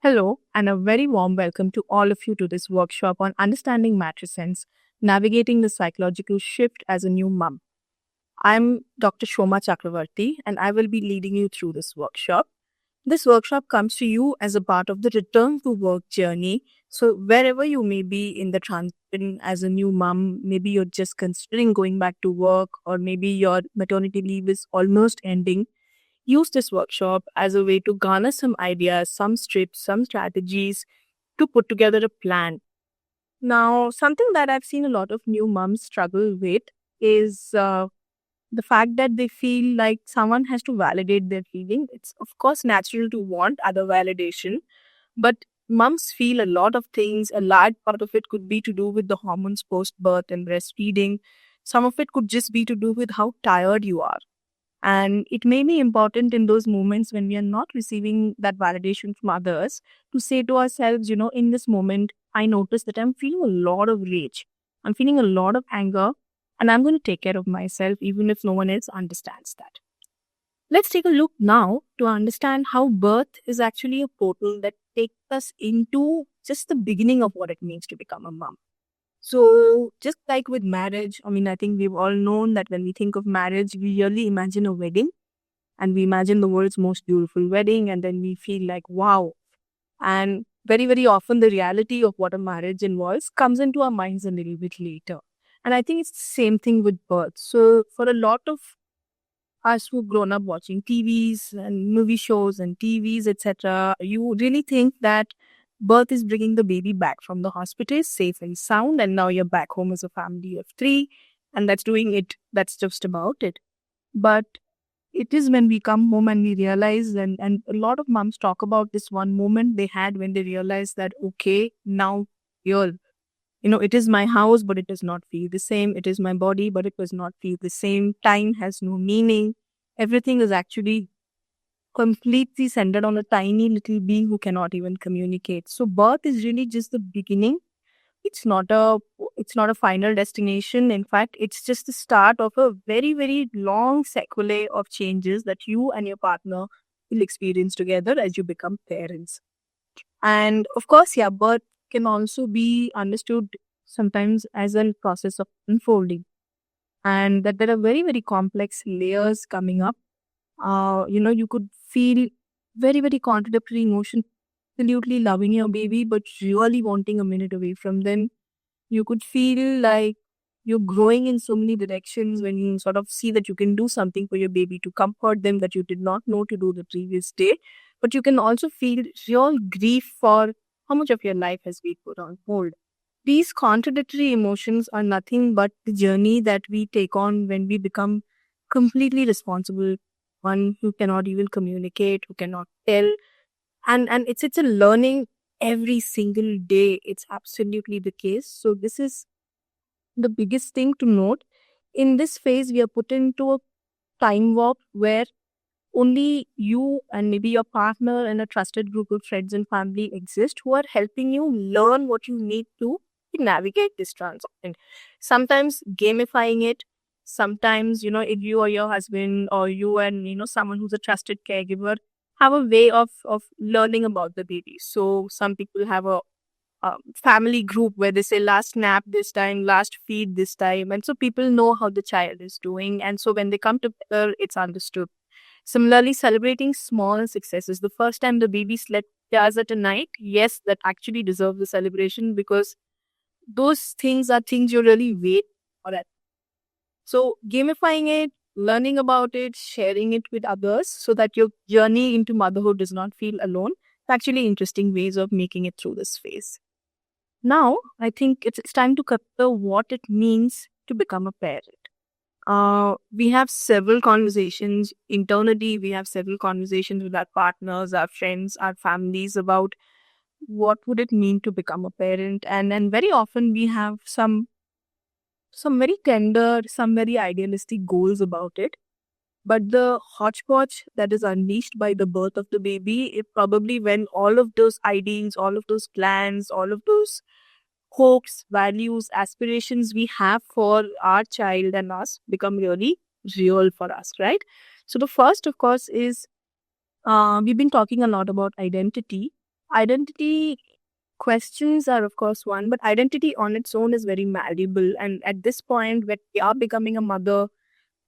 Hello, and a very warm welcome to all of you to this workshop on understanding matrescence, navigating the psychological shift as a new mum. I'm Dr. Shoma Chakravarti, and I will be leading you through this workshop. This workshop comes to you as a part of the return to work journey. So, wherever you may be in the transition as a new mom, maybe you're just considering going back to work, or maybe your maternity leave is almost ending. Use this workshop as a way to garner some ideas, some strips, some strategies to put together a plan. Now, something that I've seen a lot of new moms struggle with is the fact that they feel like someone has to validate their feeling. It's, of course, natural to want other validation, but moms feel a lot of things. A large part of it could be to do with the hormones post birth and breastfeeding. Some of it could just be to do with how tired you are. And it may be important in those moments when we are not receiving that validation from others to say to ourselves, in this moment, I notice that I'm feeling a lot of rage. I'm feeling a lot of anger, and I'm going to take care of myself even if no one else understands that. Let's take a look now to understand how birth is actually a portal that takes us into just the beginning of what it means to become a mom. So, just like with marriage, I think we've all known that when we think of marriage, we really imagine a wedding and we imagine the world's most beautiful wedding, and then we feel like, wow. And very, very often, the reality of what a marriage involves comes into our minds a little bit later. And I think it's the same thing with birth. So, for a lot of us who've grown up watching TVs and movie shows and TVs, etc., you really think that birth is bringing the baby back from the hospital safe and sound, and now you're back home as a family of three, and that's doing it. That's just about it. But it is when we come home and we realize, and a lot of moms talk about this one moment they had when they realized that, okay, now you're it is my house, but it does not feel the same. It is my body, but it does not feel the same. Time has no meaning. Everything is actually completely centered on a tiny little being who cannot even communicate. So birth is really just the beginning. It's not a final destination. In fact, it's just the start of a very, very long sequelae of changes that you and your partner will experience together as you become parents. And of course, yeah, birth can also be understood sometimes as a process of unfolding, and that there are very, very complex layers coming up. You could feel very, very contradictory emotion, absolutely loving your baby, but really wanting a minute away from them. You could feel like you're growing in so many directions when you sort of see that you can do something for your baby to comfort them that you did not know to do the previous day. But you can also feel real grief for how much of your life has been put on hold. These contradictory emotions are nothing but the journey that we take on when we become completely responsible, one who cannot even communicate, who cannot tell. And it's a learning every single day. It's absolutely the case. So this is the biggest thing to note. In this phase, we are put into a time warp where only you and maybe your partner and a trusted group of friends and family exist who are helping you learn what you need to navigate this transition. Sometimes gamifying it, sometimes, if you or your husband or you and, someone who's a trusted caregiver have a way of learning about the baby. So some people have a family group where they say last nap this time, last feed this time. And so people know how the child is doing. And so when they come together, it's understood. Similarly, celebrating small successes. The first time the baby slept hours at a night, yes, that actually deserves a celebration because those things are things you really wait for. It. So gamifying it, learning about it, sharing it with others so that your journey into motherhood does not feel alone. It's actually interesting ways of making it through this phase. Now, I think it's time to cover what it means to become a parent. We have several conversations internally. We have several conversations with our partners, our friends, our families about what would it mean to become a parent. And very often we have some very tender, some very idealistic goals about it. But the hodgepodge that is unleashed by the birth of the baby, it probably when all of those ideals, all of those plans, all of those hopes, values, aspirations we have for our child and us become really real for us, right? So the first, of course, is we've been talking a lot about identity. Identity questions are, of course, one, but identity on its own is very malleable. And at this point, when we are becoming a mother,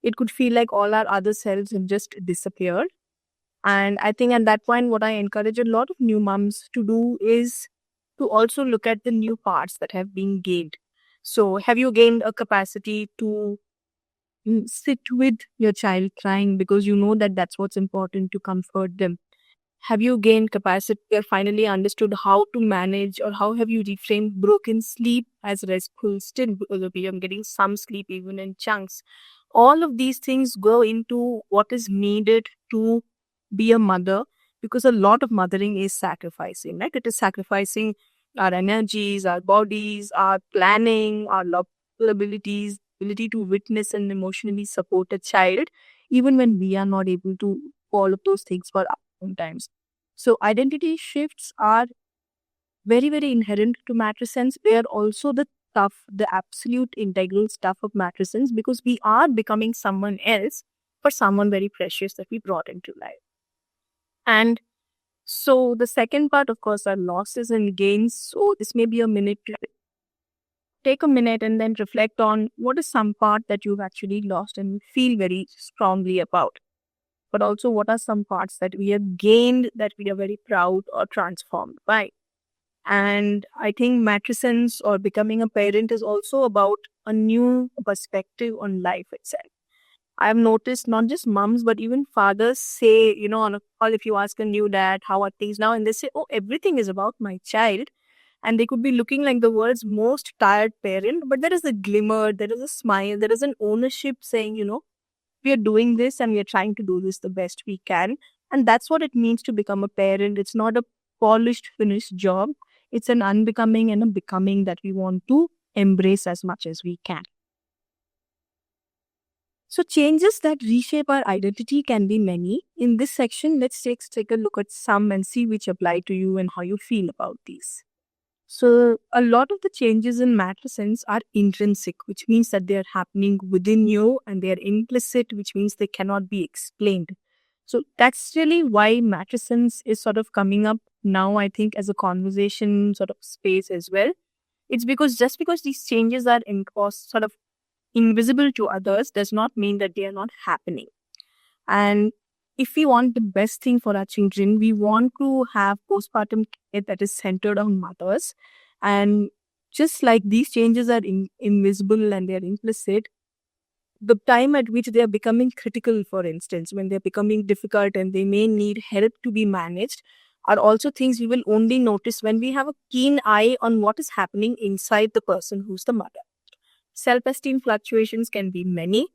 it could feel like all our other selves have just disappeared. And I think at that point, what I encourage a lot of new moms to do is to also look at the new parts that have been gained. So, have you gained a capacity to sit with your child crying because you know that that's what's important to comfort them? Have you gained capacity or finally understood how to manage, or how have you reframed broken sleep as restful still because of I'm getting some sleep even in chunks? All of these things go into what is needed to be a mother, because a lot of mothering is sacrificing, right? It is sacrificing our energies, our bodies, our planning, our abilities, ability to witness and emotionally support a child, even when we are not able to do all of those things for our own times. So identity shifts are very, very inherent to matrescence. They are also the absolute integral stuff of matrescence, because we are becoming someone else for someone very precious that we brought into life. And so the second part, of course, are losses and gains. So this may be a minute to take a minute and then reflect on what is some part that you've actually lost and feel very strongly about. But also, what are some parts that we have gained that we are very proud or transformed by? And I think matrescence or becoming a parent is also about a new perspective on life itself. I've noticed not just moms, but even fathers say, on a call, if you ask a new dad, how are things now? And they say, oh, everything is about my child. And they could be looking like the world's most tired parent, but there is a glimmer, there is a smile, there is an ownership saying, we are doing this and we are trying to do this the best we can. And that's what it means to become a parent. It's not a polished, finished job. It's an unbecoming and a becoming that we want to embrace as much as we can. So changes that reshape our identity can be many. In this section, let's take a look at some and see which apply to you and how you feel about these. So a lot of the changes in matrescence are intrinsic, which means that they are happening within you, and they are implicit, which means they cannot be explained. So that's really why matrescence is sort of coming up now, I think, as a conversation sort of space as well. It's because just because these changes are sort of invisible to others does not mean that they are not happening. And if we want the best thing for our children, we want to have postpartum care that is centered on mothers. And just like these changes are invisible and they are implicit, the time at which they are becoming critical, for instance, when they're becoming difficult and they may need help to be managed, are also things we will only notice when we have a keen eye on what is happening inside the person who's the mother. Self-esteem fluctuations can be many.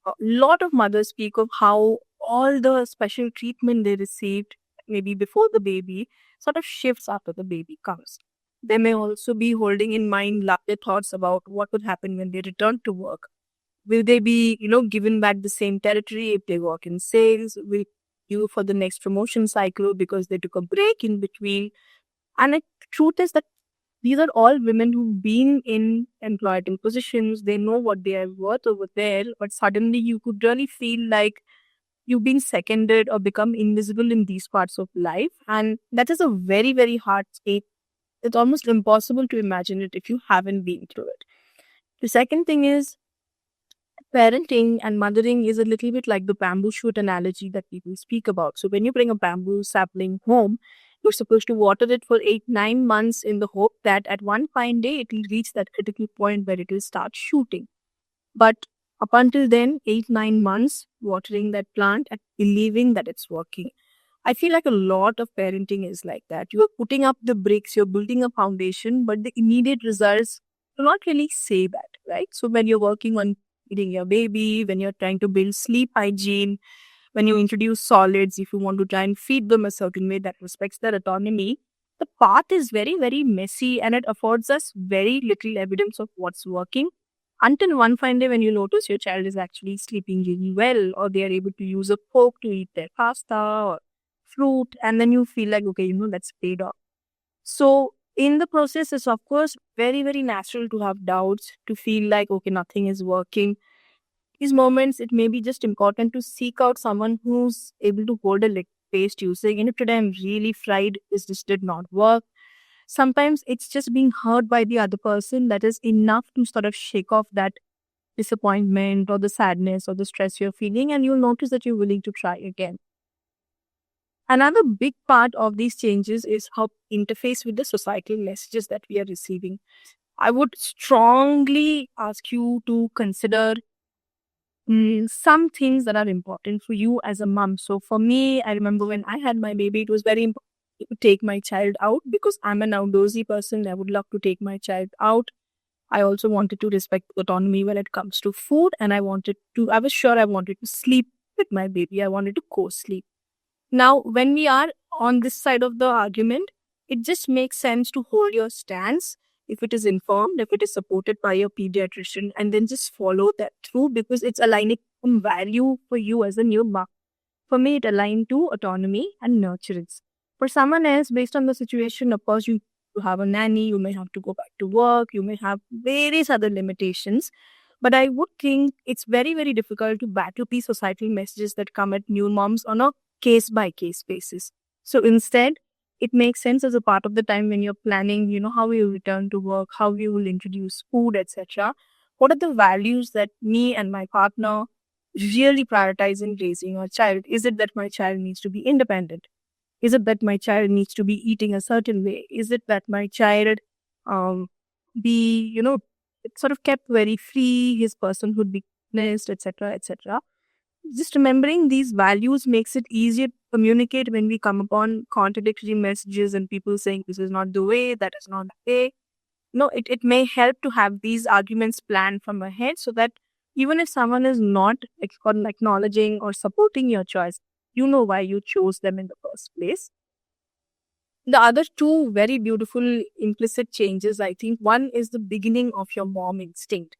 A lot of mothers speak of how all the special treatment they received maybe before the baby sort of shifts after the baby comes. They may also be holding in mind larger thoughts about what would happen when they return to work. Will they be, given back the same territory if they work in sales? Will you for the next promotion cycle because they took a break in between? And the truth is that these are all women who've been in employed in positions. They know what they are worth over there, but suddenly you could really feel like you've been seconded or become invisible in these parts of life. And that is a very, very hard state. It's almost impossible to imagine it if you haven't been through it. The second thing is, parenting and mothering is a little bit like the bamboo shoot analogy that people speak about. So when you bring a bamboo sapling home, you're supposed to water it for 8-9 months in the hope that at one fine day it will reach that critical point where it will start shooting. But up until then, 8-9 months watering that plant and believing that it's working. I feel like a lot of parenting is like that. You are putting up the bricks, you're building a foundation, but the immediate results do not really say that, right? So when you're working on feeding your baby, when you're trying to build sleep hygiene, when you introduce solids, if you want to try and feed them a certain way that respects their autonomy, the path is very, very messy and it affords us very little evidence of what's working until one fine day when you notice your child is actually sleeping really well, or they are able to use a fork to eat their pasta or fruit, and then you feel like, okay, that's paid off. So in the process, it's of course very, very natural to have doubts, to feel like, okay, nothing is working. These moments, it may be just important to seek out someone who's able to hold a faced using, and if today I'm really fried, this did not work. Sometimes it's just being heard by the other person that is enough to sort of shake off that disappointment or the sadness or the stress you're feeling, and you'll notice that you're willing to try again. Another big part of these changes is how interface with the societal messages that we are receiving. I would strongly ask you to consider some things that are important for you as a mom. So for me, I remember when I had my baby, it was very important to take my child out because I'm an outdoorsy person. I would love to take my child out. I also wanted to respect autonomy when it comes to food, and I was sure I wanted to sleep with my baby. I wanted to co-sleep. Now, when we are on this side of the argument, it just makes sense to hold your stance if it is informed, if it is supported by your pediatrician, and then just follow that through because it's aligning some value for you as a new mom. For me, it aligned to autonomy and nurturance. For someone else, based on the situation, of course, you have a nanny, you may have to go back to work, you may have various other limitations. But I would think it's very, very difficult to battle these societal messages that come at new moms on a case by case basis. So instead, it makes sense as a part of the time when you're planning, how you return to work, how you will introduce food, etc. What are the values that me and my partner really prioritize in raising our child? Is it that my child needs to be independent? Is it that my child needs to be eating a certain way? Is it that my child um, be, sort of kept very free, his personhood be witnessed, etc., etc. Just remembering these values makes it easier to communicate when we come upon contradictory messages and people saying this is not the way, that is not the way. No, it may help to have these arguments planned from ahead so that even if someone is not acknowledging or supporting your choice, you know why you chose them in the first place. The other two very beautiful implicit changes, I think, one is the beginning of your mom instinct.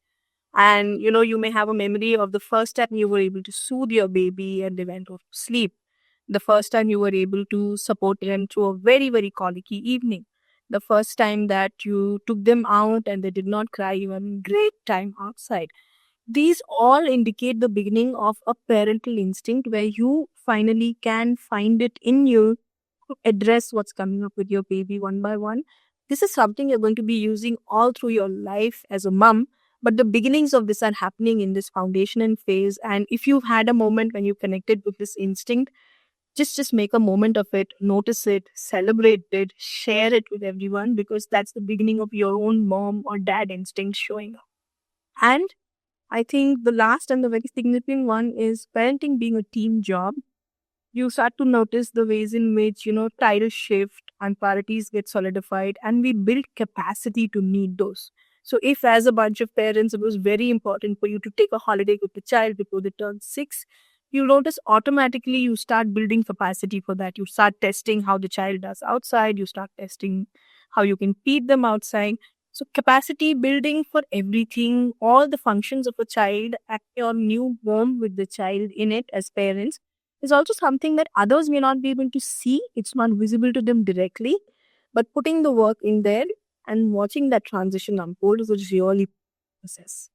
And, you may have a memory of the first time you were able to soothe your baby and they went off to sleep. The first time you were able to support them through a very, very colicky evening. The first time that you took them out and they did not cry even great time outside. These all indicate the beginning of a parental instinct where you finally can find it in you to address what's coming up with your baby one by one. This is something you're going to be using all through your life as a mom, but the beginnings of this are happening in this foundation and phase. And if you've had a moment when you connected with this instinct, just make a moment of it, notice it, celebrate it, share it with everyone because that's the beginning of your own mom or dad instinct showing up. And I think the last and the very significant one is parenting being a team job. You start to notice the ways in which, titles shift and priorities get solidified and we build capacity to meet those. So if as a bunch of parents, it was very important for you to take a holiday with the child before they turn 6, you notice automatically you start building capacity for that. You start testing how the child does outside. You start testing how you can feed them outside. So capacity building for everything, all the functions of a child at your new home with the child in it as parents is also something that others may not be able to see. It's not visible to them directly, but putting the work in there and watching that transition unfold is a really process.